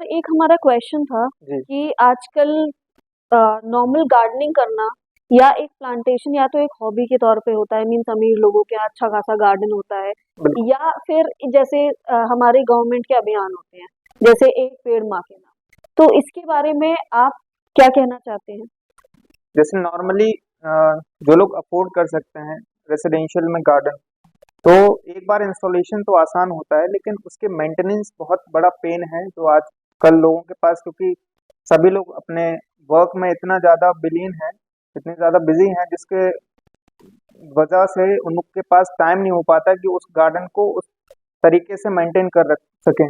एक हमारा क्वेश्चन था जी कि आजकल नॉर्मल गार्डनिंग करना या एक प्लांटेशन या तो एक हॉबी के तौर पे होता है, मीन्स अमीर लोगों के यहाँ अच्छा खासा गार्डन होता है, बिल्कुल। या फिर जैसे हमारे गवर्नमेंट के अभियान होते हैं, जैसे एक पेड़ माँ के नाम। तो इसके बारे में आप क्या कहना चाहते हैं? जैसे नॉर्मली जो लोग अफोर्ड कर सकते हैं रेसिडेंशियल में गार्डन, तो एक बार इंस्टॉलेशन तो आसान होता है, लेकिन उसके मेंटेनेंस बहुत बड़ा पेन है जो आजकल लोगों के पास, क्योंकि सभी लोग अपने वर्क में इतना ज़्यादा बिलीन है, इतने ज़्यादा बिजी हैं, जिसके वजह से उनके पास टाइम नहीं हो पाता कि उस गार्डन को उस तरीके से मेंटेन कर रख सकें।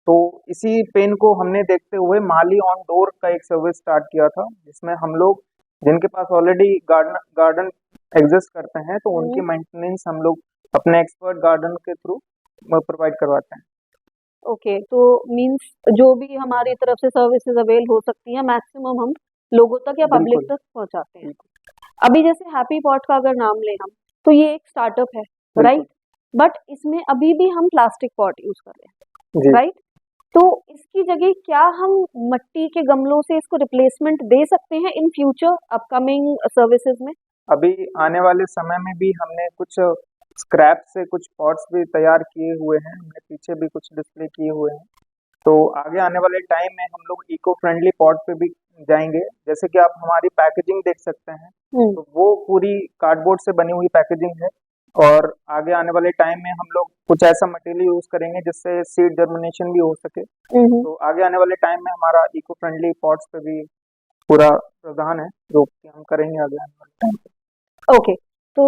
तो इसी पेन को हमने देखते हुए माली ऑन डोर का एक सर्विस स्टार्ट किया था, जिसमें हम लोग जिनके पास ऑलरेडी गार्डन गार्डन एग्जिस्ट करते हैं, तो उनकी हम्म। मेंटेनेंस हम लोग अपने एक्सपर्ट गार्डन के थ्रू प्रोवाइड करवाते हैं। ओके, तो मीन्स जो भी हमारी तरफ से सर्विसेज अवेल हो सकती हैं मैक्सिमम हम लोगों तक या पब्लिक बिल्कुल तक पहुंचाते हैं। बिल्कुल। अभी जैसे हैप्पी पॉट का अगर नाम लें हम, तो ये एक स्टार्टअप है, बिल्कुल। राइट? बट इसमें अभी भी हम प्लास्टिक पॉट यूज कर रहे हैं, जी। राइट? तो इसकी जगह क्या हम मिट्टी के गमलों से इसको रिप्लेसमेंट दे सकते हैं इन फ्यूचर अपकमिंग सर्विसेज में? अभी आने वाले समय में भी हमने कुछ स्क्रैप से कुछ पॉट्स भी तैयार किए हुए हैं, हमने पीछे भी कुछ डिस्प्ले किए हुए हैं। तो आगे आने वाले टाइम में हम लोग इको फ्रेंडली पॉट पे भी जाएंगे। जैसे कि आप हमारी पैकेजिंग देख सकते हैं, हम्म। तो वो पूरी कार्डबोर्ड से बनी हुई पैकेजिंग है। और आगे आने वाले टाइम में हम लोग कुछ ऐसा मटेरियल यूज करेंगे जिससे सीड जर्मिनेशन भी हो सके। हम्म। तो आगे आने वाले टाइम में हमारा इको फ्रेंडली पॉट्स पे भी पूरा प्रावधान है, जो कि हम करेंगे आगे आने वाले टाइम ओके, तो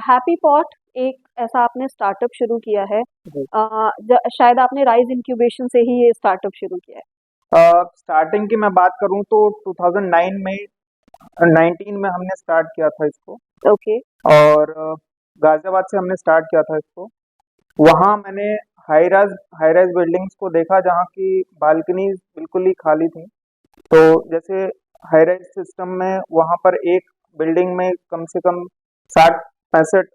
हैप्पी पॉट एक ऐसा आपने स्टार्टअप शुरू किया है, पे। शायद आपने राइज इंक्यूबेशन से ही ये स्टार्टअप शुरू किया स्टार्टिंग की मैं बात करूं तो 2009 में 19 में हमने स्टार्ट किया था इसको। है। ओके। और गाजियाबाद से हमने स्टार्ट किया था इसको। वहाँ मैंने हाई राइज बिल्डिंग्स को देखा जहाँ की बालकनी बिल्कुल ही खाली थी। तो जैसे हाई राइज सिस्टम में वहाँ पर एक बिल्डिंग में कम से कम 60-65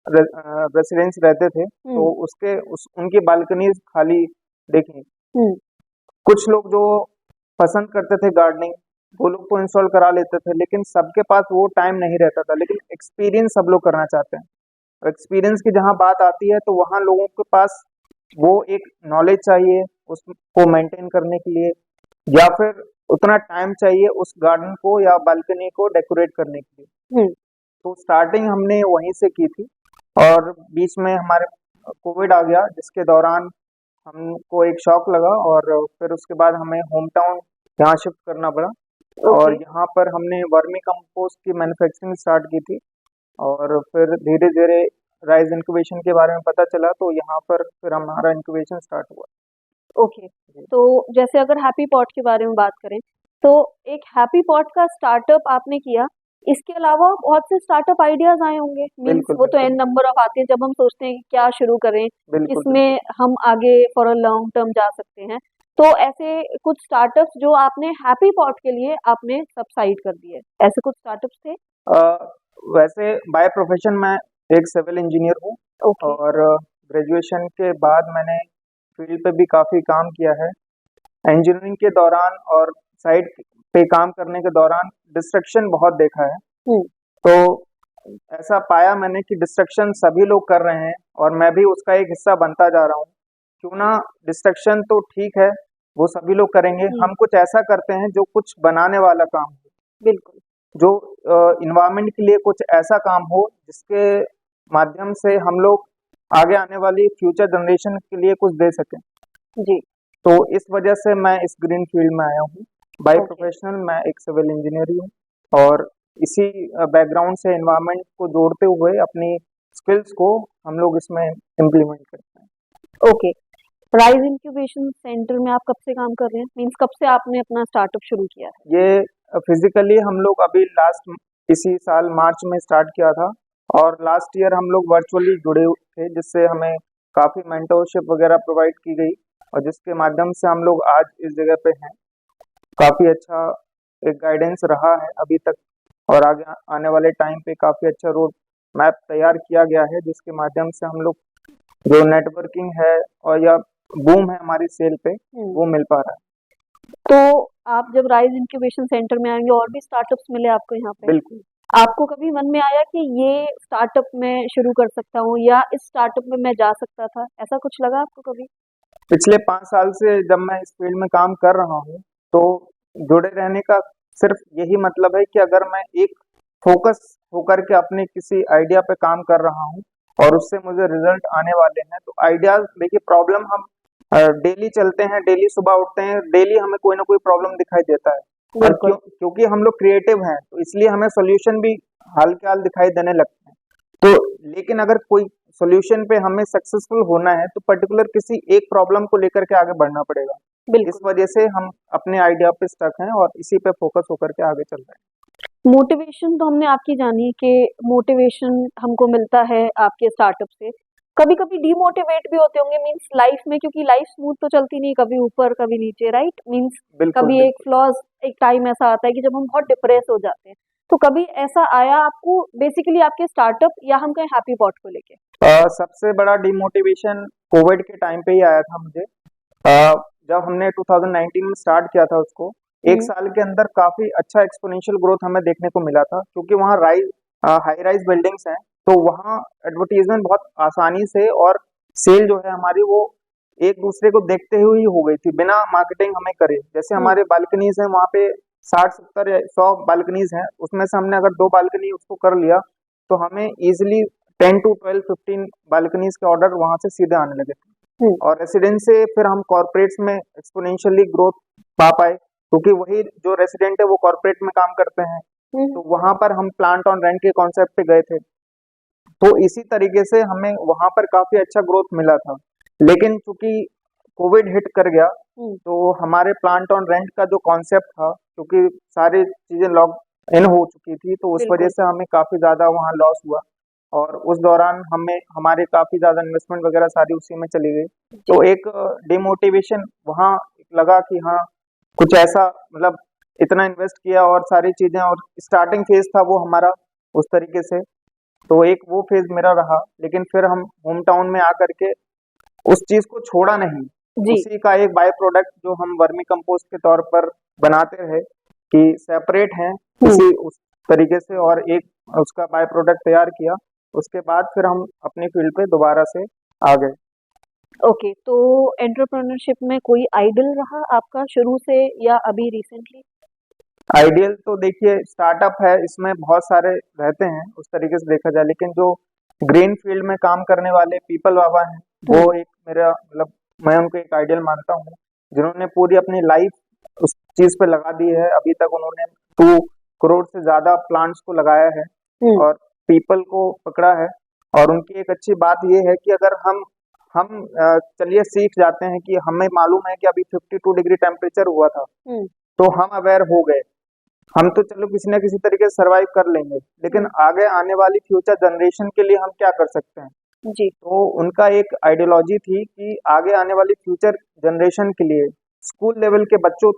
रेसिडेंट्स रहते थे, तो उसके उनकी बालकनीज खाली देखी। हम्म। कुछ लोग जो पसंद करते थे गार्डनिंग, वो लोग तो इंस्टॉल करा लेते थे, लेकिन सबके पास वो टाइम नहीं रहता था। लेकिन एक्सपीरियंस सब लोग करना चाहते हैं। एक्सपीरियंस की जहाँ बात आती है, तो वहाँ लोगों के पास वो एक नॉलेज चाहिए उसको मेंटेन करने के लिए, या फिर उतना टाइम चाहिए उस गार्डन को या बालकनी को डेकोरेट करने के लिए। हम्म। तो स्टार्टिंग हमने वहीं से की थी। और बीच में हमारे कोविड आ गया, जिसके दौरान हमको एक शॉक लगा, और फिर उसके बाद हमें होम टाउन यहाँ शिफ्ट करना पड़ा। और ओके। यहाँ पर हमने वर्मी कंपोस्ट की मैन्युफैक्चरिंग स्टार्ट की थी। और फिर धीरे धीरे राइस इंक्यूबेशन के बारे में पता चला, तो यहाँ पर फिर हमारा इंक्यूबेशन स्टार्ट हुआ। ओके, तो जैसे अगर हैप्पी पॉट के बारे में बात करें, तो एक हैप्पी पॉट का स्टार्टअप आपने किया, इसके अलावा बहुत से स्टार्टअप आइडियाज आए होंगे, मीन्स बिल्कुल वो तो बिल्कुल। एन नंबर ऑफ आते हैं जब हम सोचते हैं कि क्या शुरू करें, बिल्कुल बिल्कुल। किसमें हम आगे फॉर अ लॉन्ग टर्म जा सकते हैं। तो ऐसे कुछ स्टार्टअप्स जो आपने हैप्पी पॉट के लिए आपने सबसाइड कर दिए, ऐसे कुछ स्टार्टअप्स थे? अ, वैसे बाय प्रोफेशन मैं एक सिविल इंजीनियर हूँ। ओके। और ग्रेजुएशन के बाद मैंने फील्ड पे भी काफ़ी काम किया है। इंजीनियरिंग के दौरान और साइट पे काम करने के दौरान डिस्ट्रक्शन बहुत देखा है। हम्म। तो ऐसा पाया मैंने कि डिस्ट्रक्शन सभी लोग कर रहे हैं, और मैं भी उसका एक हिस्सा बनता जा रहा हूँ। क्यों ना, डिस्ट्रक्शन तो ठीक है, वो सभी लोग करेंगे, हम कुछ ऐसा करते हैं जो कुछ बनाने वाला काम हो, बिल्कुल। जो इन्वायरमेंट के लिए कुछ ऐसा काम हो जिसके माध्यम से हम लोग आगे आने वाली फ्यूचर जनरेशन के लिए कुछ दे सकें। जी। तो इस वजह से मैं इस ग्रीन फील्ड में आया हूँ। Bye okay. प्रोफेशनल मैं एक सिविल इंजीनियर ही हूँ, और इसी बैकग्राउंड से एनवायरनमेंट को जोड़ते हुए अपनी स्किल्स को हम लोग इसमें इम्प्लीमेंट करते हैं। ओके, राइज इंक्यूबेशन सेंटर में आप कब से काम कर रहे हैं, मीन्स कब से आपने अपना स्टार्टअप शुरू किया है? ये फिजिकली हम लोग अभी लास्ट इसी साल मार्च में स्टार्ट किया था, और लास्ट ईयर हम लोग वर्चुअली जुड़े थे, जिससे हमें काफ़ी मेंटरशिप वगैरह प्रोवाइड की गई, और जिसके माध्यम से हम लोग आज इस जगह पे हैं। काफ़ी अच्छा एक गाइडेंस रहा है अभी तक, और आगे आने वाले टाइम पे काफ़ी अच्छा रोड मैप तैयार किया गया है, जिसके माध्यम से हम लोग जो नेटवर्किंग है और या बूम है हमारी सेल पे, हम्म। वो मिल पा रहा है। तो आप जब राइज इंक्यूबेशन सेंटर में आएंगे और भी स्टार्टअप्स मिले आपको यहाँ पे, बिल्कुल। आपको कभी मन में आया कि ये स्टार्टअप मैं शुरू कर सकता हूँ या इस स्टार्टअप में मैं जा सकता था, ऐसा कुछ लगा आपको कभी? पिछले 5 साल से जब मैं इस फील्ड में काम कर रहा हूँ, तो जुड़े रहने का सिर्फ यही मतलब है कि अगर मैं एक फोकस होकर के अपने किसी आइडिया पे काम कर रहा हूँ और उससे मुझे रिजल्ट आने वाले हैं, तो आइडियाज देखिए, प्रॉब्लम हम डेली चलते हैं, डेली सुबह उठते हैं, डेली हमें कोई ना कोई प्रॉब्लम दिखाई देता है। और बिल्कुल। क्योंकि हम लोग क्रिएटिव हैं, तो इसलिए हमें सॉल्यूशन भी हाल के हाल दिखाई देने लगते हैं। तो लेकिन अगर कोई सॉल्यूशन पे हमें सक्सेसफुल होना है, तो पर्टिकुलर किसी एक प्रॉब्लम को लेकर के आगे बढ़ना पड़ेगा। इस बिल्कुल। वजह से हम अपने आइडिया पे स्टक हैं और इसी पे फोकस होकर के आगे चल रहे हैं। मोटिवेशन तो हमने आपकी जानी कि मोटिवेशन हमको मिलता है आपके स्टार्टअप से। कभी कभी डीमोटिवेट भी होते होंगे मींस लाइफ में, क्योंकि लाइफ स्मूथ तो चलती नहीं, कभी ऊपर कभी नीचे, राइट? मींस बिल्कुल कभी एक बिल्कुल। फ्लॉज, एक टाइम ऐसा आता है कि जब हम बहुत डिप्रेस हो जाते हैं। तो कभी ऐसा आया आपको बेसिकली आपके स्टार्टअप या हम कहें हैप्पी पॉट को लेके? सबसे बड़ा डिमोटिवेशन कोविड के टाइम पे ही आया था मुझे। जब हमने 2019 में स्टार्ट किया था उसको, एक हम्म। साल के अंदर काफी अच्छा एक्सपोनेंशियल ग्रोथ हमें देखने को मिला था, क्योंकि वहाँ हाई राइज बिल्डिंग्स हैं, तो वहाँ एडवर्टीजमेंट बहुत आसानी से और सेल जो है हमारी वो एक दूसरे को देखते हुए ही हो गई थी, बिना मार्केटिंग हमें करे। जैसे हम्म। हमारे बालकनीज हैं वहाँ पे 60 70 या 100 बालकनीज हैं, उसमें से हमने अगर 2 बालकनी उसको कर लिया, तो हमें इजिली 10 to 12 15 बालकनीज के ऑर्डर वहां से सीधे आने लगे थे। हम्म। और रेसिडेंट से फिर हम कॉर्पोरेट्स में एक्सपोनेंशियली ग्रोथ पा पाए, क्योंकि वही जो रेसिडेंट है वो कॉर्पोरेट में काम करते हैं, हम्म। तो वहां पर हम प्लांट ऑन रेंट के कॉन्सेप्ट पे गए थे। तो इसी तरीके से हमें वहां पर काफी अच्छा ग्रोथ मिला था। लेकिन चूंकि कोविड हिट कर गया, हम्म। तो हमारे प्लांट ऑन रेंट का जो कॉन्सेप्ट था, क्योंकि सारी चीजें लॉक इन हो चुकी थी, तो उस वजह बिल्कुल। से हमें काफी ज्यादा वहाँ लॉस हुआ। और उस दौरान हमें हमारे काफी ज्यादा इन्वेस्टमेंट वगैरह सारी उसी में चली गई। जी। तो एक डिमोटिवेशन वहाँ लगा कि हाँ, कुछ ऐसा, मतलब इतना इन्वेस्ट किया और सारी चीजें, और स्टार्टिंग फेज था वो हमारा उस तरीके से। तो एक वो फेज मेरा रहा, लेकिन फिर हम होम टाउन में आकर के उस चीज को छोड़ा नहीं। जी। उसी का एक बाय प्रोडक्ट जो हम वर्मी कंपोस्ट के तौर पर बनाते रहे, कि सेपरेट हैं हम्म। किसी उस तरीके से, और एक उसका बाय प्रोडक्ट तैयार किया। उसके बाद फिर हम अपनी फील्ड पे दोबारा से आ गए। ओके, तो एंटरप्रेन्योरशिप में कोई आइडल रहा आपका शुरू से या अभी रिसेंटली? आइडियल तो देखिए, स्टार्टअप है, इसमें बहुत सारे रहते हैं उस तरीके से देखा जाए, लेकिन जो ग्रीन फील्ड में काम करने वाले पीपल बाबा हैं, हम्म। वो एक मेरा, मतलब मैं उनको एक आइडियल मानता हूँ, जिन्होंने पूरी अपनी लाइफ उस चीज पे लगा दी है। अभी तक उन्होंने 2 करोड़ से ज्यादा प्लांट्स को लगाया है हम्म। और पीपल को पकड़ा है। और उनकी एक अच्छी बात ये है कि अगर चलिए सीख जाते हैं कि हमें मालूम है कि अभी 52 डिग्री टेम्परेचर हुआ था, हम्म। तो हम अवेयर हो गए, हम तो चलो किसी ना किसी तरीके से सरवाइव कर लेंगे, लेकिन आगे आने वाली फ्यूचर जनरेशन के लिए हम क्या कर सकते हैं। जी। तो उनका एक आइडियोलॉजी थी कि आगे आने वाली फ्यूचर जनरेशन के लिए स्कूल लेवल के बच्चों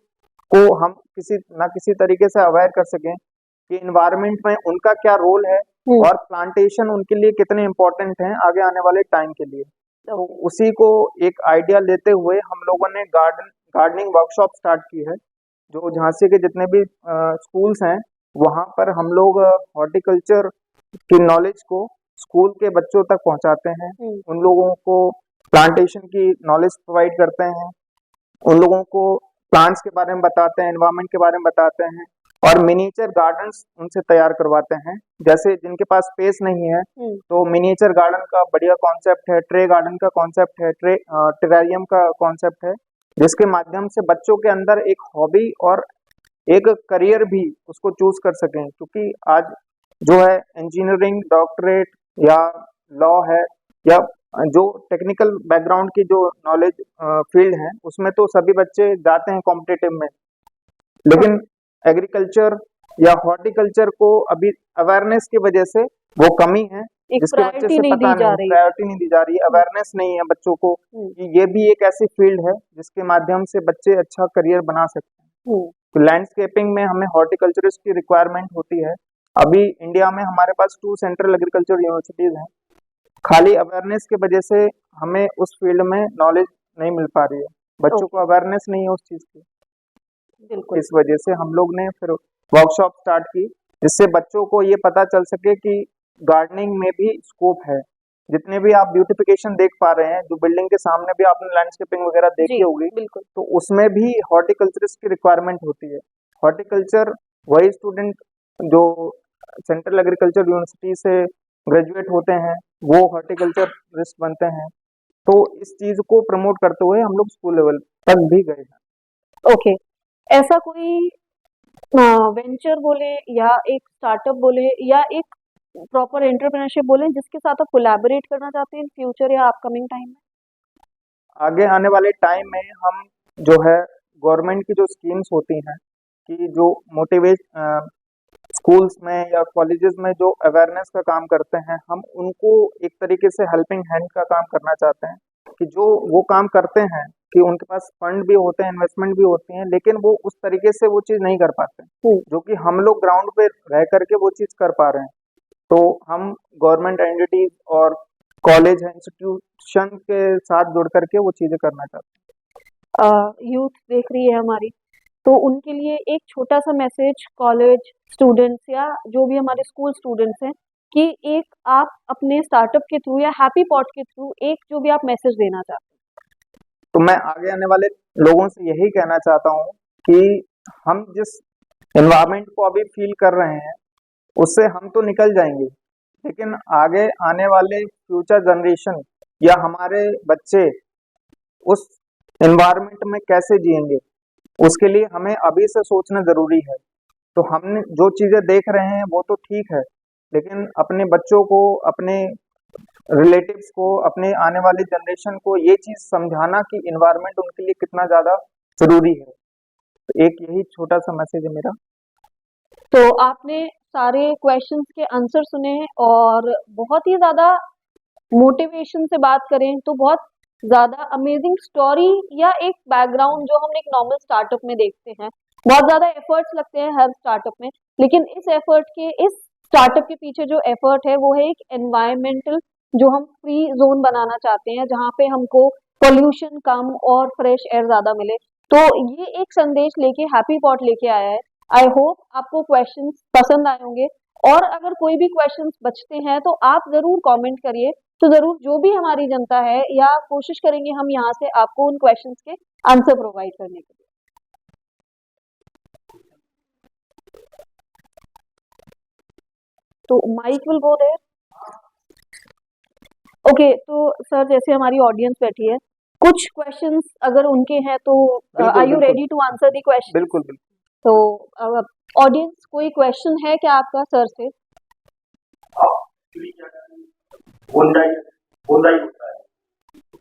को हम किसी ना किसी तरीके से अवेयर कर सकें कि इन्वायरमेंट में उनका क्या रोल है, हम्म। और प्लांटेशन उनके लिए कितने इम्पोर्टेंट हैं आगे आने वाले टाइम के लिए। तो उसी को एक आइडिया लेते हुए हम लोगों ने गार्डनिंग वर्कशॉप स्टार्ट की है, जो झांसी के जितने भी स्कूल्स हैं, वहाँ पर हम लोग हॉर्टिकल्चर की नॉलेज को स्कूल के बच्चों तक पहुँचाते हैं। हम्म। उन लोगों को प्लांटेशन की नॉलेज प्रोवाइड करते हैं, उन लोगों को प्लांट्स के बारे में बताते हैं, एनवायरनमेंट के बारे में बताते हैं, और मिनिएचर गार्डन्स उनसे तैयार करवाते हैं। जैसे जिनके पास स्पेस नहीं है, हम्म। तो मिनिएचर गार्डन का बढ़िया कॉन्सेप्ट है, ट्रे गार्डन का कॉन्सेप्ट है, टेरारियम का कॉन्सेप्ट है, जिसके माध्यम से बच्चों के अंदर एक हॉबी और एक करियर भी उसको चूज कर सकें। क्योंकि आज जो है इंजीनियरिंग, डॉक्टरेट या लॉ है, या जो टेक्निकल बैकग्राउंड की जो नॉलेज फील्ड है, उसमें तो सभी बच्चे जाते हैं कॉम्पिटिटिव में, लेकिन एग्रीकल्चर या हॉर्टिकल्चर को अभी अवेयरनेस की वजह से वो कमी है, एक जिसकी वजह प्रायोरिटी से नहीं पता दी जा नहीं, रही है। प्रायोरिटी नहीं दी जा रही है, अवेयरनेस नहीं है बच्चों को हम्म। कि ये भी एक ऐसी फील्ड है जिसके माध्यम से बच्चे अच्छा करियर बना सकते हैं। हम्म। तो लैंडस्केपिंग में हमें हॉर्टिकल्चरिस्ट की रिक्वायरमेंट होती है। अभी इंडिया में हमारे पास 2 सेंट्रल एग्रीकल्चर यूनिवर्सिटीज हैं, खाली अवेयरनेस की वजह से हमें उस फील्ड में नॉलेज नहीं मिल पा रही है, बच्चों ओके, को अवेयरनेस नहीं है उस चीज़ की। बिल्कुल। इस वजह से हम लोग ने फिर वर्कशॉप स्टार्ट की, जिससे बच्चों को ये पता चल सके कि गार्डनिंग में भी स्कोप है। जितने भी आप ब्यूटिफिकेशन देख पा रहे हैं, जो बिल्डिंग के सामने भी आपने लैंडस्केपिंग वगैरह जी, देखी होगी, बिल्कुल। तो उसमें भी हॉर्टिकल्चरिस्ट की रिक्वायरमेंट होती है। हॉर्टिकल्चर वही स्टूडेंट जो सेंट्रल एग्रीकल्चर यूनिवर्सिटी से ग्रेजुएट होते हैं, वो हॉर्टिकल्चरिस्ट बनते हैं। तो इस चीज को प्रमोट करते हुए हम लोग स्कूल लेवल तक भी गए हैं। ओके, ऐसा कोई वेंचर बोले या एक स्टार्टअप बोले या एक प्रॉपर एंटरप्रेन्योरशिप बोले जिसके साथ आप कोलैबोरेट करना चाहते हैं इन फ्यूचर या अपकमिंग टाइम में? आगे आने वाले टाइम में हम जो है गवर्नमेंट की जो स्कीम्स होती हैं कि जो मोटिवेट स्कूल्स में या कॉलेजेस में जो अवेयरनेस का काम करते हैं, हम उनको एक तरीके से हेल्पिंग हैंड का काम करना चाहते हैं कि जो वो काम करते हैं कि उनके पास फंड भी होते हैं, इन्वेस्टमेंट भी होती है, लेकिन वो उस तरीके से वो चीज़ नहीं कर पाते, हुँ, जो कि हम लोग ग्राउंड पे रह करके वो चीज़ कर पा रहे हैं। तो हम गवर्नमेंट एंटिटीज और कॉलेज है इंस्टीट्यूशन के साथ जुड़ करके वो चीज़ें करना चाहते हैं। यूथ देख रही है हमारी, तो उनके लिए एक छोटा-सा मैसेज कॉलेज स्टूडेंट्स या जो भी हमारे स्कूल स्टूडेंट्स हैं कि एक आप अपने स्टार्टअप के थ्रू या हैप्पी पॉट के थ्रू एक जो भी आप मैसेज देना चाहते तो मैं आगे आने वाले लोगों से यही कहना चाहता हूँ कि हम जिस एनवायरनमेंट को अभी फील कर रहे हैं, उससे हम तो निकल जाएंगे, लेकिन आगे आने वाले फ्यूचर जनरेशन या हमारे बच्चे उस एनवायरनमेंट में कैसे जिएंगे, उसके लिए हमें अभी से सोचना जरूरी है। तो हमने जो चीजें देख रहे हैं वो तो ठीक है, लेकिन अपने बच्चों को, अपने रिलेटिव्स को, अपने आने वाली जनरेशन को ये चीज समझाना कि इन्वायरमेंट उनके लिए कितना ज्यादा जरूरी है। तो एक यही छोटा सा मैसेज है मेरा। हैं। तो आपने सारे क्वेश्चंस के आंसर सुने और बहुत ही ज़्यादा मोटिवेशन से बात करें तो बहुत ज़्यादा अमेजिंग स्टोरी या एक बैकग्राउंड जो हम एक नॉर्मल स्टार्टअप में देखते हैं। बहुत ज़्यादा एफर्ट्स लगते हैं हर स्टार्टअप में, लेकिन इस स्टार्टअप के पीछे जो एफर्ट है वो है एक एनवायरमेंटल जो हम फ्री ज़ोन बनाना चाहते हैं, जहाँ पे हमको पॉल्यूशन कम और फ्रेश एयर ज़्यादा मिले। तो ये एक संदेश लेके हैप्पी पॉट लेके आया है। आई होप आपको क्वेश्चंस पसंद आए होंगे और अगर कोई भी क्वेश्चंस बचते हैं तो आप ज़रूर कमेंट करिए। तो ज़रूर जो भी हमारी जनता है या कोशिश करेंगे हम यहाँ से आपको उन क्वेश्चंस के आंसर प्रोवाइड करने के लिए। तो mike will go there. Okay, तो सर जैसे हमारी ऑडियंस बैठी है, कुछ क्वेश्चंस अगर उनके हैं तो बिल्कुल आर यू बिल्कुल ready to answer the questions? बिल्कुल बिल्कुल। तो ऑडियंस कोई क्वेश्चन है क्या आपका सर से? बोनसाई बोनसाई होता है,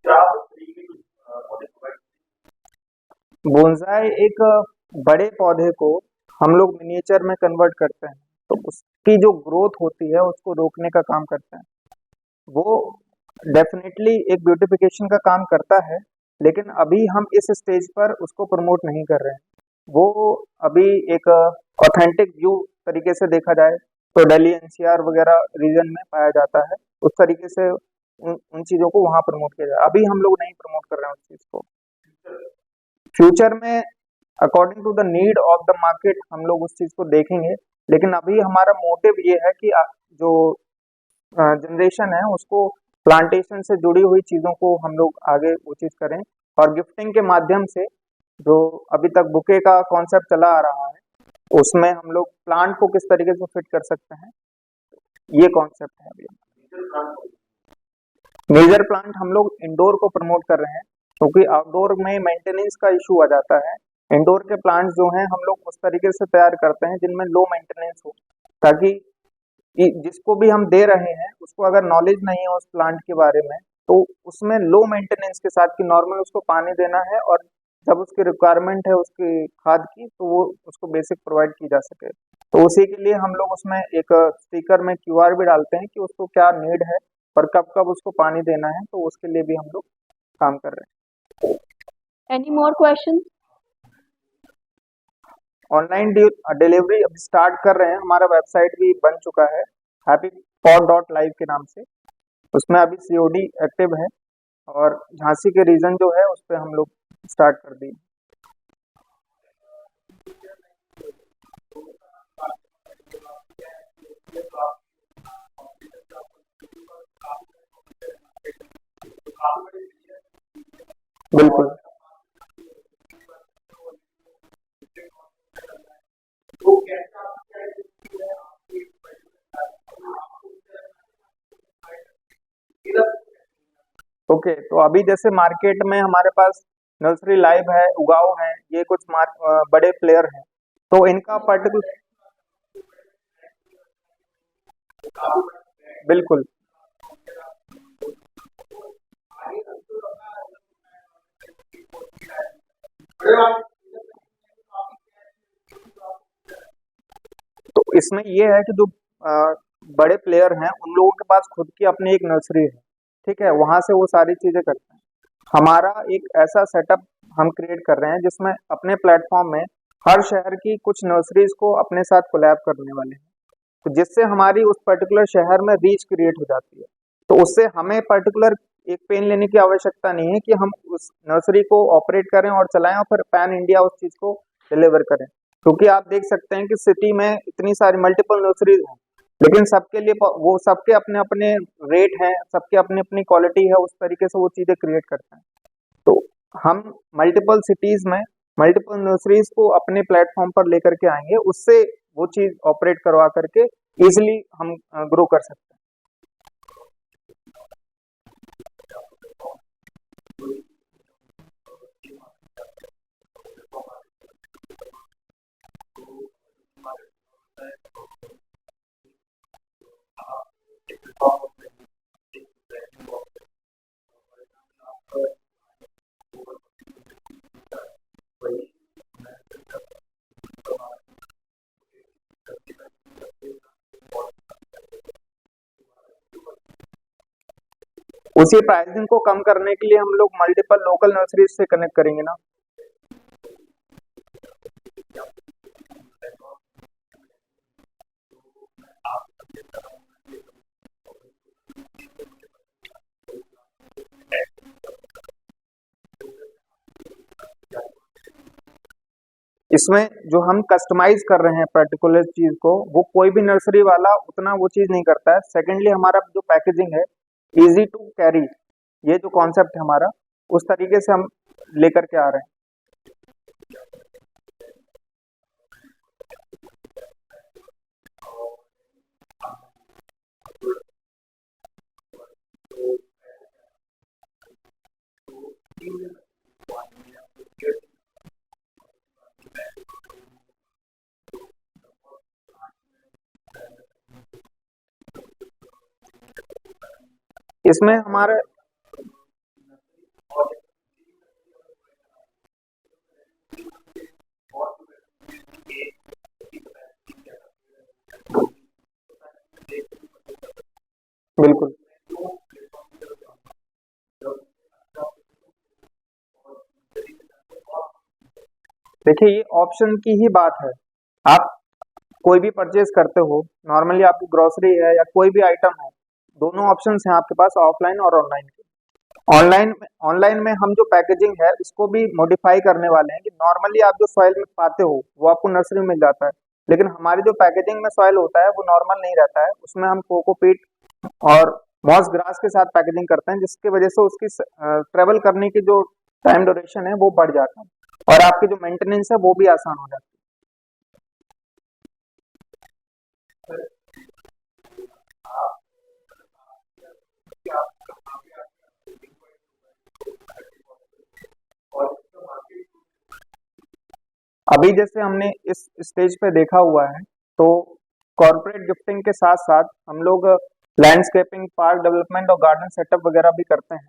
क्या आप फ्री में कुछ पौधे प्रोवाइड? बोनसाई एक बड़े पौधे को हम लोग मिनिएचर में कन्वर्ट करते हैं, तो उसकी जो ग्रोथ होती है उसको रोकने का काम करते हैं। वो डेफिनेटली एक ब्यूटिफिकेशन का काम करता है, लेकिन अभी हम इस स्टेज पर उसको प्रमोट नहीं कर रहे हैं। वो अभी एक ऑथेंटिक व्यू तरीके से देखा जाए तो दिल्ली एनसीआर वगैरह रीजन में पाया जाता है, उस तरीके से उन चीज़ों को वहाँ प्रमोट किया जाए। अभी हम लोग नहीं प्रमोट कर रहे हैं उस चीज़ को। फ्यूचर में according to the need of the market हम लोग उस चीज़ को देखेंगे, लेकिन अभी हमारा मोटिव ये है कि जो जनरेशन है उसको प्लांटेशन से जुड़ी हुई चीज़ों को हम लोग आगे वो चीज़ करें, और गिफ्टिंग के माध्यम से जो अभी तक बुके का कॉन्सेप्ट चला आ रहा है उसमें हम लोग प्लांट को किस तरीके से फिट कर सकते हैं, ये कॉन्सेप्ट है अभी। मेजर प्लांट हम लोग इंडोर को प्रमोट कर रहे हैं, क्योंकि आउटडोर में मेंटेनेंस का इशू आ जाता है। इंडोर के प्लांट्स जो हैं हम लोग उस तरीके से तैयार करते हैं जिनमें लो मेंटेनेंस हो, ताकि जिसको भी हम दे रहे हैं उसको अगर नॉलेज नहीं है उस प्लांट के बारे में, तो उसमें लो मेंटेनेंस के साथ कि नॉर्मल उसको पानी देना है, और जब उसकी रिक्वायरमेंट है उसकी खाद की तो वो उसको बेसिक प्रोवाइड की जा सके। तो उसी के लिए हम लोग उसमें एक स्टिकर में क्यूआर भी डालते हैं कि उसको क्या नीड है और कब कब उसको पानी देना है, तो उसके लिए भी हम लोग काम कर रहे हैं। Any more question? Online delivery अभी स्टार्ट कर रहे हैं, हमारा वेबसाइट भी बन चुका है happypod.live के नाम से, उसमें अभी COD एक्टिव है। और झांसी के रीजन जो है उस पे हम लोग स्टार्ट कर दिए। बिल्कुल। ओके, तो अभी जैसे मार्केट में हमारे पास नर्सरी लाइव है, उगाओ है, ये कुछ बड़े प्लेयर हैं, तो इनका पर्टिकुलर, बिल्कुल। तो इसमें ये है कि जो बड़े प्लेयर हैं उन लोगों के पास खुद की अपनी एक नर्सरी है, ठीक है, वहां से वो सारी चीजें करते हैं। हमारा एक ऐसा सेटअप हम क्रिएट कर रहे हैं जिसमें अपने प्लेटफॉर्म में हर शहर की कुछ नर्सरीज को अपने साथ कोलैब करने वाले हैं, तो जिससे हमारी उस पर्टिकुलर शहर में रीच क्रिएट हो जाती है। तो उससे हमें पर्टिकुलर एक पेन लेने की आवश्यकता नहीं है कि हम उस नर्सरी को ऑपरेट करें और चलाएं और फिर पैन इंडिया उस चीज को डिलीवर करें, क्योंकि आप देख सकते हैं कि सिटी में इतनी सारी मल्टीपल नर्सरीज हैं, लेकिन सबके लिए वो सबके अपने अपने रेट हैं, सबके अपनी अपनी क्वालिटी है, उस तरीके से वो चीजें क्रिएट करते हैं। तो हम मल्टीपल सिटीज में मल्टीपल नर्सरीज को अपने प्लेटफॉर्म पर लेकर के आएंगे, उससे वो चीज ऑपरेट करवा करके इजिली हम ग्रो कर सकते हैं। उसी प्राइसिंग को कम करने के लिए हम लोग मल्टीपल लोकल नर्सरीज से कनेक्ट करेंगे ना। इसमें जो हम कस्टमाइज कर रहे हैं पर्टिकुलर चीज को, वो कोई भी नर्सरी वाला उतना वो चीज नहीं करता है। सेकेंडली, हमारा जो पैकेजिंग है, इजी टू कैरी, ये जो कॉन्सेप्ट है हमारा, उस तरीके से हम लेकर के आ रहे हैं। इसमें हमारे बिल्कुल, देखिए ये ऑप्शन की ही बात है। आप कोई भी परचेज करते हो, नॉर्मली आपकी ग्रोसरी है या कोई भी आइटम है, दोनों ऑप्शंस हैं आपके पास, ऑफलाइन और ऑनलाइन के। ऑनलाइन में हम जो पैकेजिंग है उसको भी मॉडिफाई करने वाले हैं कि नॉर्मली आप जो सॉइल में पाते हो वो आपको नर्सरी में मिल जाता है, लेकिन हमारी जो पैकेजिंग में सॉइल होता है वो नॉर्मल नहीं रहता है, उसमें हम कोकोपीट और मॉस ग्रास के साथ पैकेजिंग करते हैं, जिसकी वजह से उसकी ट्रेवल करने की जो टाइम ड्यूरेशन है वो बढ़ जाता है और आपकी जो मेंटेनेंस है वो भी आसान हो जाती है। अभी जैसे हमने इस स्टेज पे देखा हुआ है, तो कॉर्पोरेट गिफ्टिंग के साथ साथ हम लोग लैंडस्केपिंग, पार्क डेवलपमेंट और गार्डन सेटअप वगैरह भी करते हैं।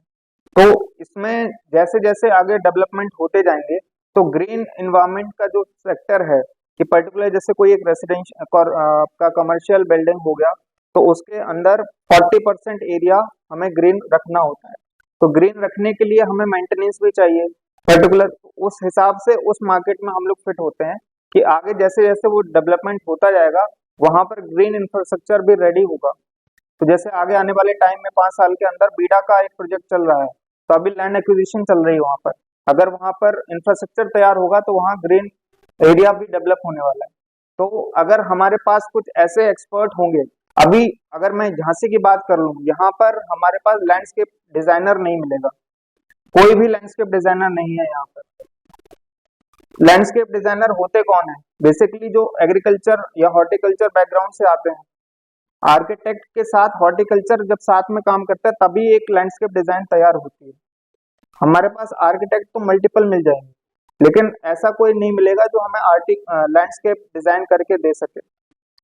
तो इसमें जैसे जैसे आगे डेवलपमेंट होते जाएंगे, तो ग्रीन इन्वायरमेंट का जो सेक्टर है, कि पर्टिकुलर जैसे कोई एक रेसिडेंशियल आपका कमर्शियल बिल्डिंग हो गया, तो उसके अंदर 40% एरिया हमें ग्रीन रखना होता है। तो ग्रीन रखने के लिए हमें मेंटेनेंस भी चाहिए पर्टिकुलर, उस हिसाब से उस मार्केट में हम लोग फिट होते हैं कि आगे जैसे जैसे वो डेवलपमेंट होता जाएगा, वहां पर ग्रीन इंफ्रास्ट्रक्चर भी रेडी होगा। तो जैसे आगे आने वाले टाइम में 5 साल के अंदर बीडा का एक प्रोजेक्ट चल रहा है, तो अभी लैंड एक्विजिशन चल रही है वहां पर। अगर वहां पर इंफ्रास्ट्रक्चर तैयार होगा तो वहां ग्रीन एरिया भी डेवलप होने वाला है। तो अगर हमारे पास कुछ ऐसे एक्सपर्ट होंगे, अभी अगर मैं झांसी की बात कर लूं, यहाँ पर हमारे पास लैंडस्केप डिजाइनर नहीं मिलेगा, कोई भी लैंडस्केप डिजाइनर नहीं है यहाँ पर। लैंडस्केप डिजाइनर होते कौन है? बेसिकली जो एग्रीकल्चर या हॉर्टिकल्चर बैकग्राउंड से आते हैं। आर्किटेक्ट के साथ हॉर्टिकल्चर जब साथ में काम करता है तभी एक लैंडस्केप डिजाइन तैयार होती है। हमारे पास आर्किटेक्ट तो मल्टीपल मिल जाएंगे, लेकिन ऐसा कोई नहीं मिलेगा जो हमें लैंडस्केप डिजाइन करके दे सके।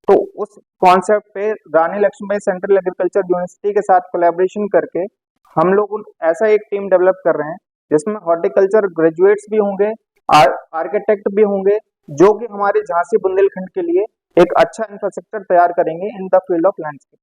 तो उस कॉन्सेप्ट पे रानी लक्ष्मीबाई सेंट्रल एग्रीकल्चर यूनिवर्सिटी के साथ कोलैबोरेशन करके हम लोग ऐसा एक टीम डेवलप कर रहे हैं जिसमें हॉर्टिकल्चर ग्रेजुएट्स भी होंगे, आर्किटेक्ट भी होंगे, जो कि हमारे झांसी बुंदेलखंड के लिए एक अच्छा इंफ्रास्ट्रक्चर तैयार करेंगे in the field of landscaping.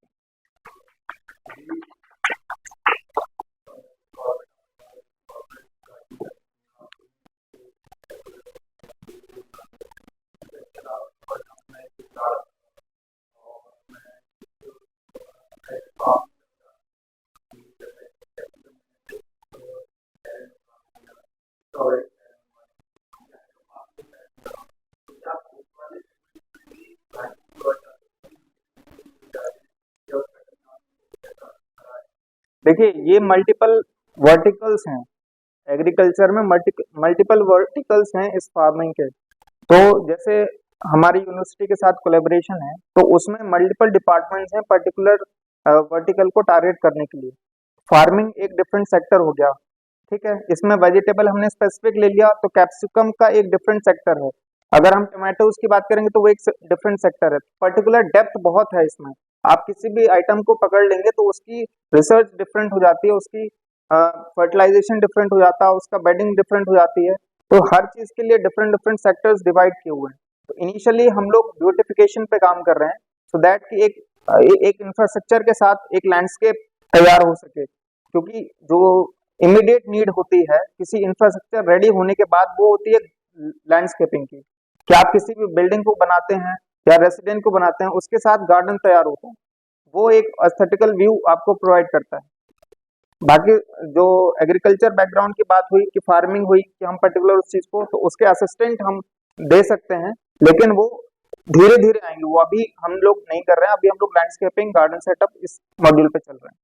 देखिए, ये मल्टीपल वर्टिकल्स हैं एग्रीकल्चर में, मल्टीपल वर्टिकल्स हैं इस फार्मिंग के। तो जैसे हमारी यूनिवर्सिटी के साथ कोलैबोरेशन है तो उसमें मल्टीपल डिपार्टमेंट्स हैं पर्टिकुलर वर्टिकल को टारगेट करने के लिए। फार्मिंग एक डिफरेंट सेक्टर हो गया, ठीक है, इसमें वेजिटेबल हमने स्पेसिफिक ले लिया, तो कैप्सिकम का एक डिफरेंट सेक्टर है। अगर हम टमाटोज की बात करेंगे तो वो एक डिफरेंट सेक्टर है। पर्टिकुलर डेप्थ बहुत है इसमें, आप किसी भी आइटम को पकड़ लेंगे तो उसकी रिसर्च डिफरेंट हो जाती है, उसकी फर्टिलाइजेशन डिफरेंट हो जाता है, उसका बेडिंग डिफरेंट हो जाती है। तो हर चीज के लिए डिफरेंट डिफरेंट सेक्टर्स डिवाइड किए हुए हैं। तो इनिशियली हम लोग ब्यूटिफिकेशन पे काम कर रहे हैं सो दैट कि एक इंफ्रास्ट्रक्चर के साथ एक लैंडस्केप तैयार हो सके, क्योंकि जो इमीडिएट नीड होती है किसी इंफ्रास्ट्रक्चर रेडी होने के बाद वो होती है लैंडस्केपिंग की, कि आप किसी भी बिल्डिंग को बनाते हैं या रेसिडेंट को बनाते हैं, उसके साथ गार्डन तैयार होता है, वो एक एस्थेटिकल व्यू आपको प्रोवाइड करता है। बाकी जो एग्रीकल्चर बैकग्राउंड की बात हुई कि फार्मिंग हुई कि हम पर्टिकुलर उस चीज को, तो उसके असिस्टेंट हम दे सकते हैं, लेकिन वो धीरे धीरे आएंगे, वो अभी हम लोग नहीं कर रहे हैं। अभी हम लोग लैंडस्केपिंग गार्डन सेटअप इस मॉड्यूल पे चल रहे हैं।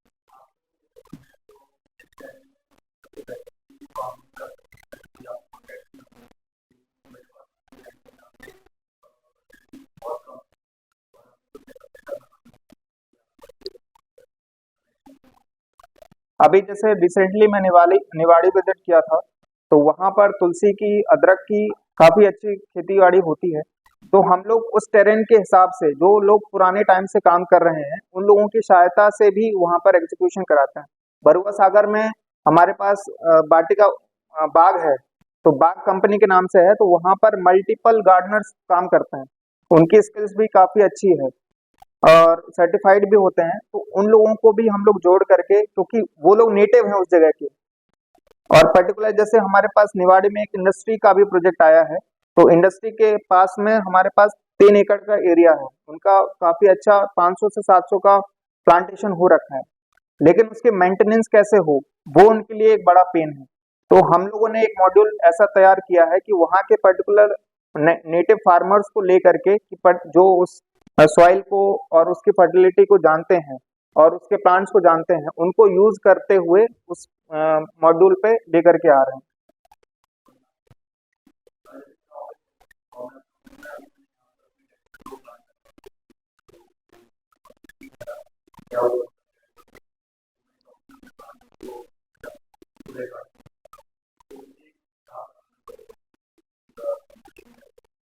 अभी जैसे रिसेंटली मैं निवाड़ी विजिट किया था, तो वहां पर तुलसी की, अदरक की काफी अच्छी खेती बाड़ी होती है। तो हम लोग उस टेरेन के हिसाब से, जो लोग पुराने टाइम से काम कर रहे हैं उन लोगों की सहायता से भी वहां पर एग्जीक्यूशन कराते हैं। बरुआ सागर में हमारे पास बाटिका बाग है, तो बाग कंपनी के नाम से है, तो वहां पर मल्टीपल गार्डनर्स काम करते हैं, उनकी स्किल्स भी काफी अच्छी है और सर्टिफाइड भी होते हैं। तो उन लोगों को भी हम लोग जोड़ करके, क्योंकि वो लोग नेटिव हैं उस जगह के, और पर्टिकुलर जैसे हमारे पास निवाड़ी में एक इंडस्ट्री का भी प्रोजेक्ट आया है, तो इंडस्ट्री के पास में हमारे पास 3 एकड़ का एरिया है, उनका काफी अच्छा 500 से 700 का प्लांटेशन हो रखा है, लेकिन उसके मेंटेनेंस कैसे हो वो उनके लिए एक बड़ा पेन है। तो हम लोगों ने एक मॉड्यूल ऐसा तैयार किया है कि वहाँ के पर्टिकुलर नेटिव फार्मर्स को लेकर के, जो उस सॉइल को और उसकी फर्टिलिटी को जानते हैं और उसके प्लांट्स को जानते हैं, उनको यूज करते हुए उस मॉड्यूल पे लेकर के आ रहे हैं।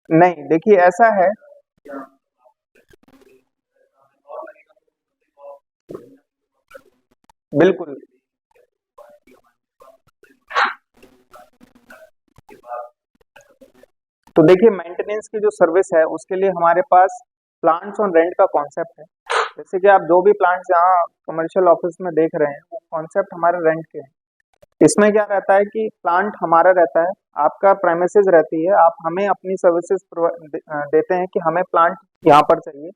नहीं, देखिए ऐसा है, बिल्कुल तो देखिए मेंटेनेंस की जो सर्विस है उसके लिए हमारे पास प्लांट्स ऑन रेंट का कॉन्सेप्ट है। जैसे कि आप जो भी प्लांट्स यहाँ कमर्शियल ऑफिस में देख रहे हैं वो कॉन्सेप्ट हमारे रेंट के हैं। इसमें क्या रहता है कि प्लांट हमारा रहता है, आपका प्रेमिसेस रहती है, आप हमें अपनी सर्विसेज देते हैं कि हमें प्लांट यहाँ पर चाहिए,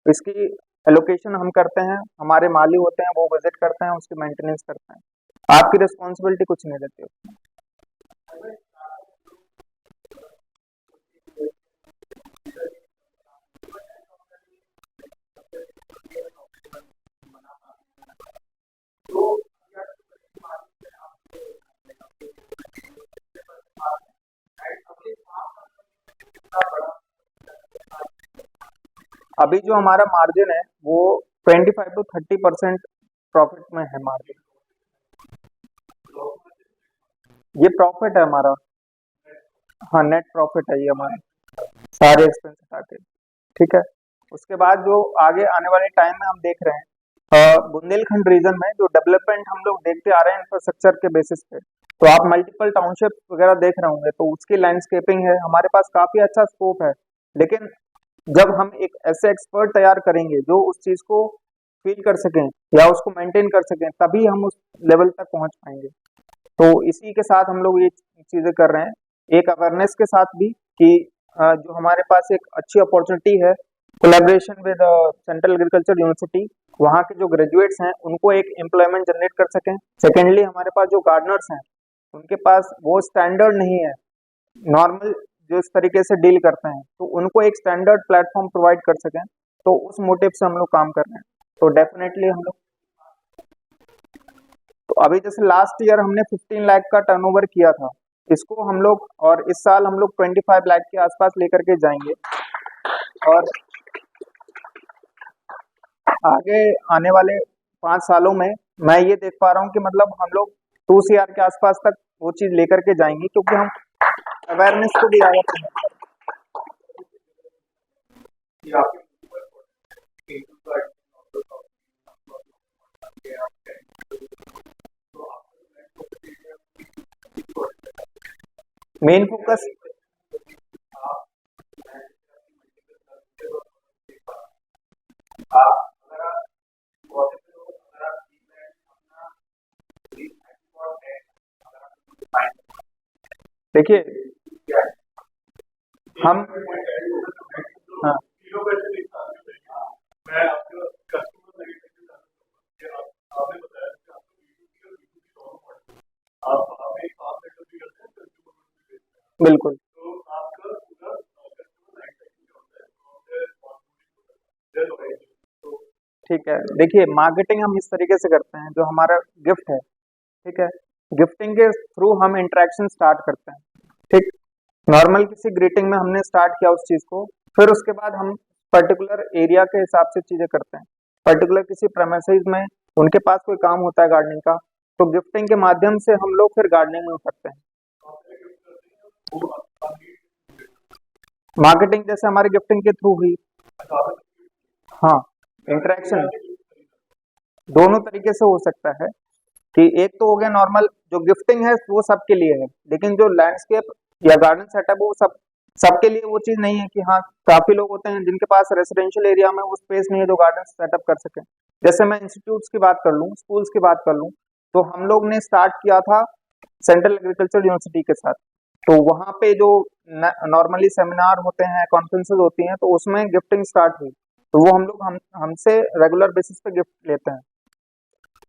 इसकी एलोकेशन हम करते हैं, हमारे माली होते हैं वो विजिट करते हैं, उसकी मेंटेनेंस करते हैं। आपकी रिस्पॉन्सिबिलिटी कुछ नहीं रहती उसमें। अभी जो हमारा मार्जिन है वो 25 to 30% प्रॉफिट में है मार्जिन। ये प्रॉफिट है हमारा, हाँ नेट प्रॉफिट है ये हमारा, सारे एक्सपेंस हटा के। ठीक है, उसके बाद जो आगे आने वाले टाइम में हम देख रहे हैं बुंदेलखंड रीजन में जो डेवलपमेंट हम लोग देखते आ रहे हैं इंफ्रास्ट्रक्चर के बेसिस पे, तो आप मल्टीपल टाउनशिप वगैरह देख रहे होंगे, तो उसकी लैंडस्केपिंग है, हमारे पास काफी अच्छा स्कोप है। लेकिन जब हम एक ऐसे एक्सपर्ट तैयार करेंगे जो उस चीज को फील कर सकें या उसको मेंटेन कर सकें, तभी हम उस लेवल तक पहुंच पाएंगे। तो इसी के साथ हम लोग ये चीजें कर रहे हैं, एक अवेयरनेस के साथ भी कि जो हमारे पास एक अच्छी अपॉर्चुनिटी है collaboration with central agriculture university, वहाँ के जो ग्रेजुएट्स हैं उनको एक एम्प्लॉयमेंट जनरेट कर सकें। सेकेंडली हमारे पास जो गार्डनर्स हैं उनके पास वो स्टैंडर्ड नहीं है, नॉर्मल जो इस तरीके से डील करते हैं, तो उनको एक स्टैंडर्ड प्लेटफॉर्म प्रोवाइड कर सकें। तो उस मोटिव से हम लोग काम कर रहे हैं। तो डेफिनेटली हम लोग, तो अभी जैसे लास्ट ईयर हमने 15 लाख का टर्नओवर किया था, इसको हम लोग और इस साल हम लोग 25 लाख के आसपास लेकर के जाएंगे। और आगे आने वाले 5 सालों में मैं ये देख पा रहा हूँ कि मतलब हम लोग 2 CR के आसपास तक वो चीज लेकर के जाएंगे, क्योंकि हम अवेयरनेस को भी आगे प्रमोट करें। मेन फोकस देखिए हम हाँ बिल्कुल ठीक है। देखिए मार्केटिंग हम इस तरीके से करते हैं, जो हमारा गिफ्ट है, ठीक है, गिफ्टिंग के थ्रू हम इंटरेक्शन स्टार्ट करते हैं। ठीक, नॉर्मल किसी ग्रीटिंग में हमने स्टार्ट किया उस चीज को, फिर उसके बाद हम पर्टिकुलर एरिया के हिसाब से चीजें करते हैं। पर्टिकुलर किसी प्रेमिसेस में उनके पास कोई काम होता है गार्डनिंग का, तो गिफ्टिंग के माध्यम से हम लोग फिर गार्डनिंग में उतरते हैं। मार्केटिंग जैसे हमारे गिफ्टिंग के थ्रू हुई, हाँ इंटरेक्शन दोनों तरीके से हो सकता है कि एक तो हो गया नॉर्मल जो गिफ्टिंग है वो सबके लिए है, लेकिन जो लैंडस्केप या गार्डन सेटअप वो सबके लिए वो चीज नहीं है कि हाँ, काफी लोग होते हैं जिनके पास रेसिडेंशियल एरिया में वो स्पेस नहीं है जो गार्डन सेटअप कर सके। जैसे मैं इंस्टीट्यूट्स की बात कर लूँ, स्कूल्स की बात कर लूँ, तो हम लोग ने स्टार्ट किया था सेंट्रल एग्रीकल्चर यूनिवर्सिटी के साथ। तो वहाँ पे जो नॉर्मली सेमिनार होते हैं, कॉन्फ्रेंसेज होती हैं, तो उसमें गिफ्टिंग स्टार्ट हुई, तो वो हम लोग हमसे रेगुलर बेसिस पे गिफ्ट लेते हैं।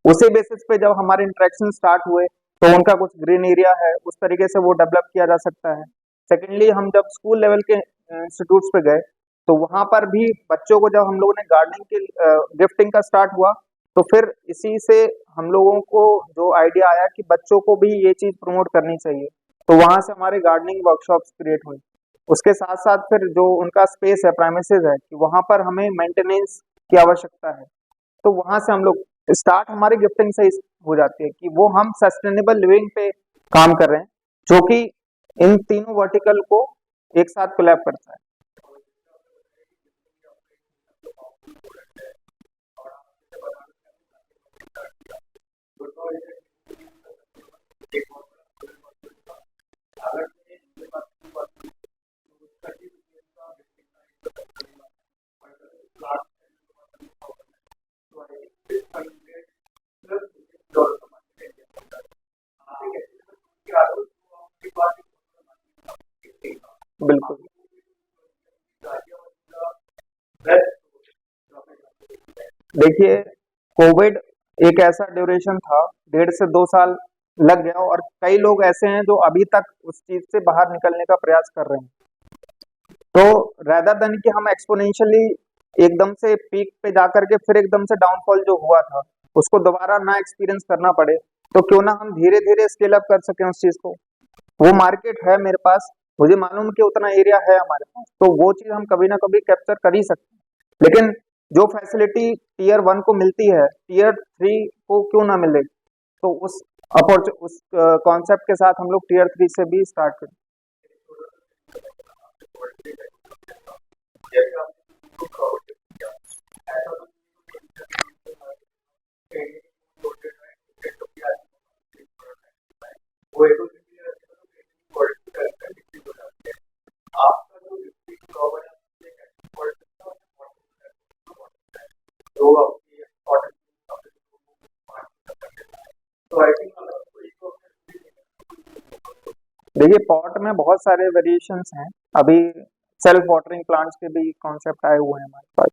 उसी बेसिस पे जब हमारे इंटरेक्शन स्टार्ट हुए तो उनका कुछ ग्रीन एरिया है उस तरीके से वो डेवलप किया जा सकता है। सेकेंडली हम जब स्कूल लेवल के इंस्टीट्यूट्स पे गए, तो वहां पर भी बच्चों को जब हम लोगों ने गार्डनिंग की गिफ्टिंग का स्टार्ट हुआ, तो फिर इसी से हम लोगों को जो आइडिया आया कि बच्चों को भी ये चीज प्रमोट करनी चाहिए, तो वहां से हमारे गार्डनिंग वर्कशॉप्स क्रिएट हुई। उसके साथ साथ फिर जो उनका स्पेस है, प्राइमिसेस है, कि वहां पर हमें मेंटेनेंस की आवश्यकता है, तो वहां से हम लोग स्टार्ट हमारी गिफ्टिंग से हो जाती है कि वो हम सस्टेनेबल लिविंग पे काम कर रहे हैं, जो कि इन तीनों वर्टिकल को एक साथ कोलैब करता है। बिल्कुल देखिए कोविड एक ऐसा ड्यूरेशन था, 1.5 से 2 साल लग गया, और कई लोग ऐसे हैं जो अभी तक उस चीज से बाहर निकलने का प्रयास कर रहे हैं। तो रेदर देन कि हम एक्सपोनेंशियली एकदम से पीक पे जाकर के फिर एकदम से डाउनफॉल जो हुआ था उसको दोबारा ना एक्सपीरियंस करना पड़े, तो क्यों ना हम धीरे धीरे स्केल अप कर सकें उस चीज को। वो मार्केट है मेरे पास, मुझे मालूम कि उतना एरिया है हमारे पास, तो वो चीज हम कभी ना कभी कैप्चर कर ही सकते हैं। लेकिन जो फैसिलिटी टीयर 1 को मिलती है, टीयर 3 को क्यों ना मिले, तो उस कॉन्सेप्ट के साथ हम लोग टीयर 3 से भी स्टार्ट करें। देखिए, पॉट में बहुत सारे वेरिएशंस हैं। अभी सेल्फ वाटरिंग प्लांट्स के भी कॉन्सेप्ट आए हुए हैं हमारे पास,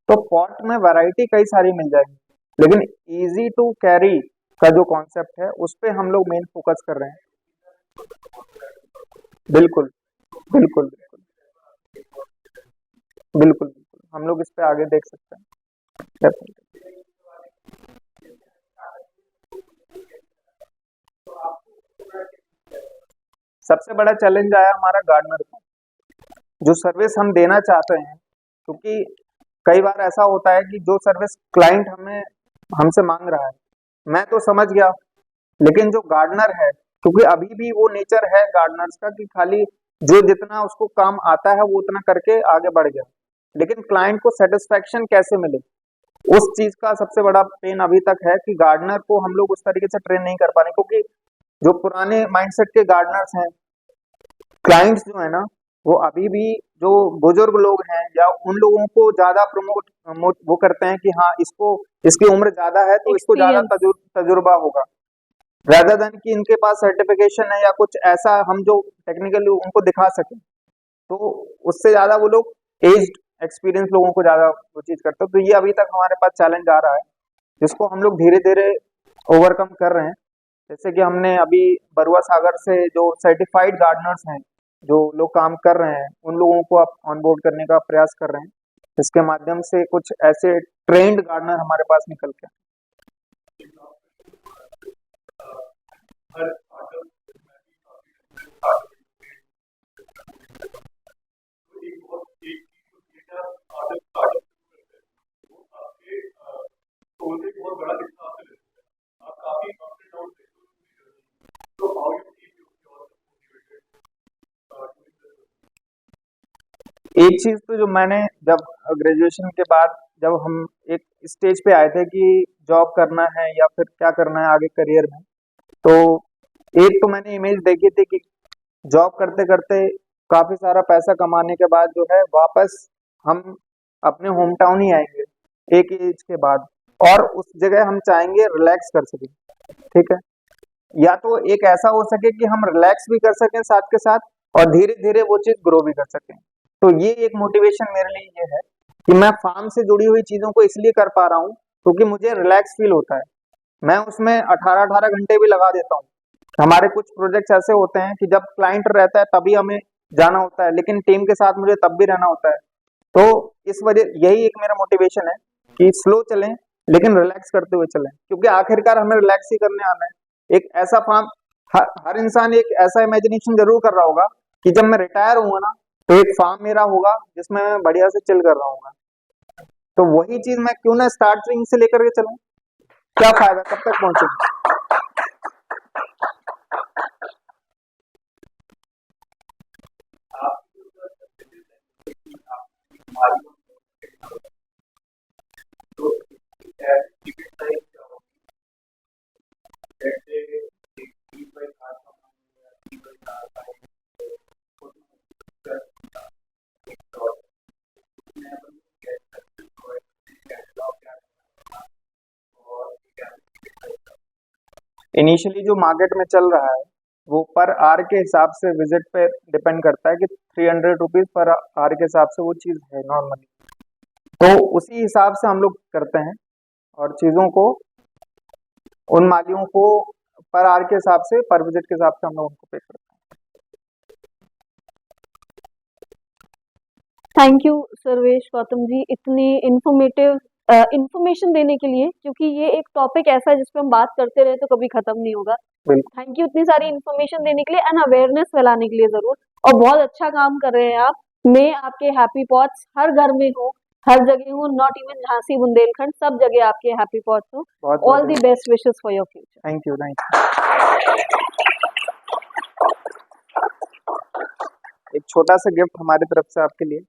तो पॉट में वैरायटी कई सारी मिल जाएगी, लेकिन इजी टू कैरी का जो कॉन्सेप्ट है उस पे हम लोग मेन फोकस कर रहे हैं। बिल्कुल बिल्कुल बिल्कुल बिल्कुल बिल्कुल, हम लोग इस पे आगे देख सकते हैं। Definitely। सबसे बड़ा चैलेंज आया हमारा गार्डनर का, जो सर्विस हम देना चाहते हैं, क्योंकि कई बार ऐसा होता है कि जो सर्विस क्लाइंट हमसे मांग रहा है, मैं तो समझ गया, लेकिन जो गार्डनर है, क्योंकि अभी भी वो नेचर है गार्डनर्स का कि खाली जो जितना उसको काम आता है वो उतना करके आगे बढ़ गया, लेकिन क्लाइंट को सेटिस्फेक्शन कैसे मिले, उस चीज का सबसे बड़ा पेन अभी तक है कि गार्डनर को हम लोग उस तरीके से ट्रेन नहीं कर पा रहे, क्योंकि जो पुराने माइंडसेट के गार्डनर्स हैं, क्लाइंट्स जो है ना, वो अभी भी जो बुजुर्ग लोग हैं या उन लोगों को ज्यादा प्रमोट वो करते हैं कि हाँ इसकी उम्र ज्यादा है तो इसको ज्यादा एक्सपीरियंस। तजुर्बा होगा, rather देन कि इनके पास सर्टिफिकेशन है या कुछ ऐसा हम जो टेक्निकली उनको दिखा सके, तो उससे ज्यादा वो लोग एज्ड एक्सपीरियंस लोगों को ज्यादा वो चीज करते हैं। तो ये अभी तक हमारे पास चैलेंज आ रहा है, जिसको हम लोग धीरे धीरे ओवरकम कर रहे हैं। जैसे कि हमने अभी बरुआ सागर से जो सर्टिफाइड गार्डनर्स हैं, जो लोग काम कर रहे हैं, उन लोगों को आप ऑनबोर्ड करने का प्रयास कर रहे हैं, जिसके माध्यम से कुछ ऐसे ट्रेंड गार्डनर हमारे पास निकल के एक चीज तो जो मैंने जब ग्रेजुएशन के बाद जब हम एक स्टेज पे आए थे कि जॉब करना है या फिर क्या करना है आगे करियर में, तो एक तो मैंने इमेज देखी थी कि जॉब करते करते काफी सारा पैसा कमाने के बाद जो है वापस हम अपने होम टाउन ही आएंगे एक एज के बाद, और उस जगह हम चाहेंगे रिलैक्स कर सकें। ठीक है, या तो एक ऐसा हो सके कि हम रिलैक्स भी कर सकें साथ के साथ, और धीरे धीरे वो चीज ग्रो भी कर सकें। तो ये एक मोटिवेशन मेरे लिए ये है कि मैं फार्म से जुड़ी हुई चीजों को इसलिए कर पा रहा हूँ क्योंकि मुझे रिलैक्स फील होता है। मैं उसमें 18-18 घंटे भी लगा देता हूँ। हमारे कुछ प्रोजेक्ट्स ऐसे होते हैं कि जब क्लाइंट रहता है तभी हमें जाना होता है, लेकिन टीम के साथ मुझे तब भी रहना होता है। तो इस वजह यही एक मेरा मोटिवेशन है कि स्लो चलें लेकिन रिलैक्स करते हुए चलें, क्योंकि आखिरकार हमें रिलैक्स ही करने आना है। एक ऐसा फार्म, हर इंसान एक ऐसा इमेजिनेशन जरूर कर रहा होगा कि जब मैं रिटायर होऊंगा ना तो एक फार्म मेरा होगा जिसमें मैं बढ़िया से चिल कर रहा हूँ। तो वही चीज मैं क्यों ना स्टार्टिंग से लेकर के चलूं, क्या फायदा, कब तक पहुंचेंगे। इनिशियली जो मार्केट में चल रहा है वो पर आर के हिसाब से विजिट पे डिपेंड करता है कि 300 रुपीज पर आर के हिसाब से वो चीज है नॉर्मली, तो उसी हिसाब से हम लोग करते हैं और चीजों को उन मालियों को पर आवर के हिसाब से, पर विजिट के हिसाब से हम लोग उनको पे करते हैं। थैंक यू सर्वेश गौतम जी, इतनी इंफॉर्मेशन देने के लिए, क्योंकि ये एक टॉपिक ऐसा है जिस पे हम बात करते रहे तो कभी खत्म नहीं होगा। बिल्कुल। थैंक यू इतनी सारी इंफॉर्मेशन देने के लिए एंड अवेयरनेस फैलाने के लिए जरूर, और बहुत अच्छा काम कर रहे हैं आप। मैं आपके हैप्पी पॉट्स हर घर में हो, हर जगह हो, नॉट इवन झांसी बुंदेलखंड, सब जगह आपके हैप्पी पॉट्स हो। बहुत all the best wishes for your future. Thank you. एक छोटा सा गिफ्ट हमारी तरफ से आपके लिए।